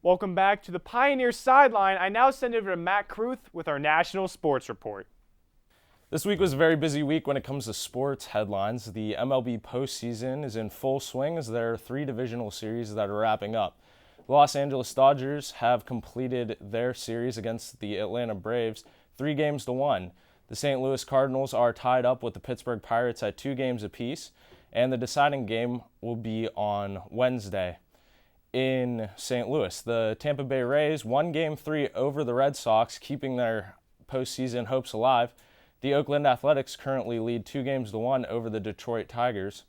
Welcome back to the Pioneer Sideline. I now send it over to Matt Kruth with our National Sports Report. This week was a very busy week when it comes to sports headlines. The MLB postseason is in full swing as there are 3 divisional series that are wrapping up. The Los Angeles Dodgers have completed their series against the Atlanta Braves 3-1. The St. Louis Cardinals are tied up with the Pittsburgh Pirates at 2 games apiece, and the deciding game will be on Wednesday in St. Louis. The Tampa Bay Rays won Game 3 over the Red Sox, keeping their postseason hopes alive. The Oakland Athletics currently lead 2-1 over the Detroit Tigers.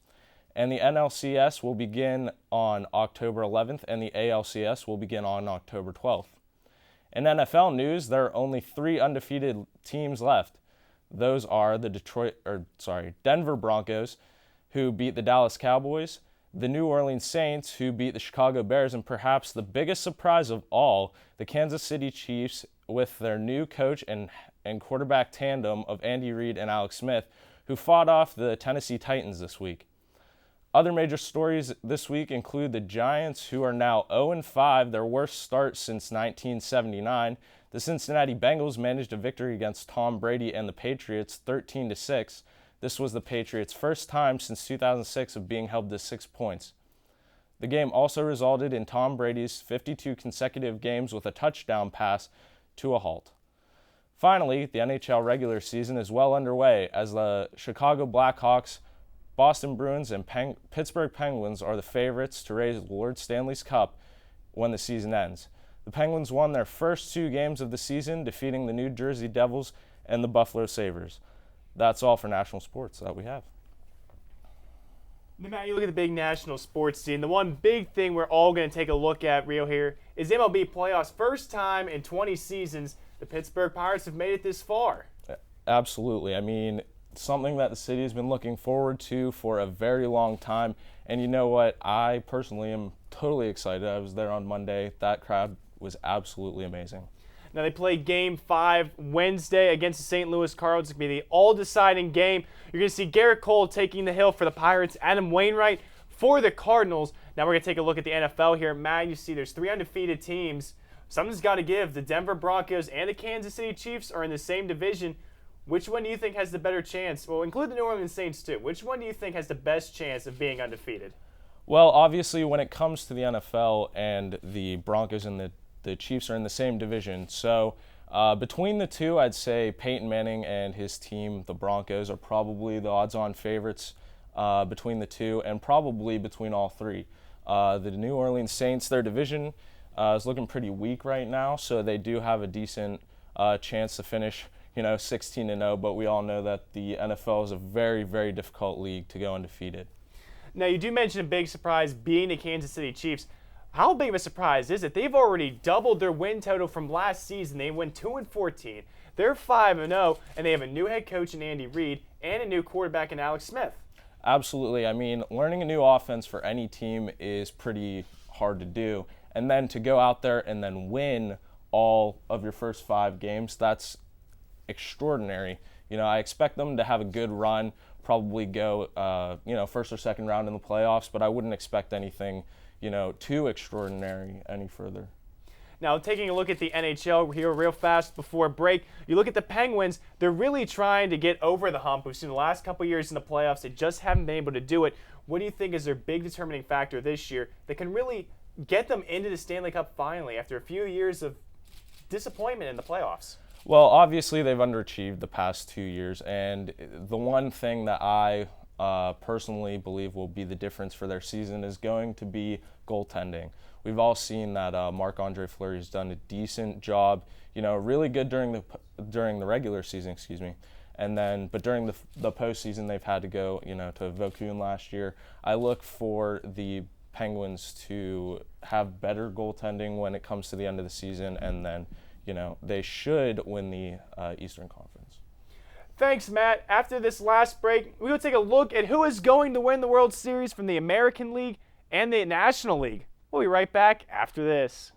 And the NLCS will begin on October 11th, and the ALCS will begin on October 12th. In NFL news, there are only 3 undefeated teams left. Those are the Denver Broncos, who beat the Dallas Cowboys, the New Orleans Saints, who beat the Chicago Bears, and perhaps the biggest surprise of all, the Kansas City Chiefs with their new coach and quarterback tandem of Andy Reid and Alex Smith, who fought off the Tennessee Titans this week. Other major stories this week include the Giants, who are now 0-5, their worst start since 1979. The Cincinnati Bengals managed a victory against Tom Brady and the Patriots 13-6. This was the Patriots' first time since 2006 of being held to 6 points. The game also resulted in Tom Brady's 52 consecutive games with a touchdown pass to a halt. Finally, the NHL regular season is well underway as the Chicago Blackhawks, Boston Bruins, and Pittsburgh Penguins are the favorites to raise Lord Stanley's Cup when the season ends. The Penguins won their first 2 games of the season, defeating the New Jersey Devils and the Buffalo Sabres. That's all for national sports that we have. Now, Matt, you look at the big national sports scene. The one big thing we're all going to take a look at real here is MLB playoffs. First time in 20 seasons, the Pittsburgh Pirates have made it this far. Absolutely. I mean, something that the city has been looking forward to for a very long time. And you know what? I personally am totally excited. I was there on Monday. That crowd was absolutely amazing. Now, they play Game 5 Wednesday against the St. Louis Cardinals. It's going to be the all-deciding game. You're going to see Garrett Cole taking the hill for the Pirates, Adam Wainwright for the Cardinals. Now, we're going to take a look at the NFL here. Matt, you see there's 3 undefeated teams. Something's got to give. The Denver Broncos and the Kansas City Chiefs are in the same division. Which one do you think has the better chance? Well, include the New Orleans Saints, too. Which one do you think has the best chance of being undefeated? Well, obviously, when it comes to the NFL and the Broncos and the Chiefs are in the same division. So between the two, I'd say Peyton Manning and his team, the Broncos, are probably the odds-on favorites between the two and probably between all 3. The New Orleans Saints, their division is looking pretty weak right now, so they do have a decent chance to finish 16-0, but we all know that the NFL is a very, very difficult league to go undefeated. Now, you do mention a big surprise being the Kansas City Chiefs. How big of a surprise is it? They've already doubled their win total from last season. They went 2-14. They're 5-0, and they have a new head coach in Andy Reid and a new quarterback in Alex Smith. Absolutely. I mean, learning a new offense for any team is pretty hard to do. And then to go out there and then win all of your first 5 games, that's extraordinary. I expect them to have a good run, probably go, first or second round in the playoffs, but I wouldn't expect anything too extraordinary any further. Now, taking a look at the NHL here real fast before break, you look at the Penguins, they're really trying to get over the hump. We've seen the last couple years in the playoffs, they just haven't been able to do it. What do you think is their big determining factor this year that can really get them into the Stanley Cup finally after a few years of disappointment in the playoffs? Well, obviously they've underachieved the past 2 years, and the one thing that I personally believe will be the difference for their season is going to be goaltending. We've all seen that Marc-Andre Fleury has done a decent job, really good during the regular season, but during the postseason they've had to go, to Vancouver last year. I look for the Penguins to have better goaltending when it comes to the end of the season, and then, they should win the Eastern Conference. Thanks, Matt. After this last break, we will take a look at who is going to win the World Series from the American League and the National League. We'll be right back after this.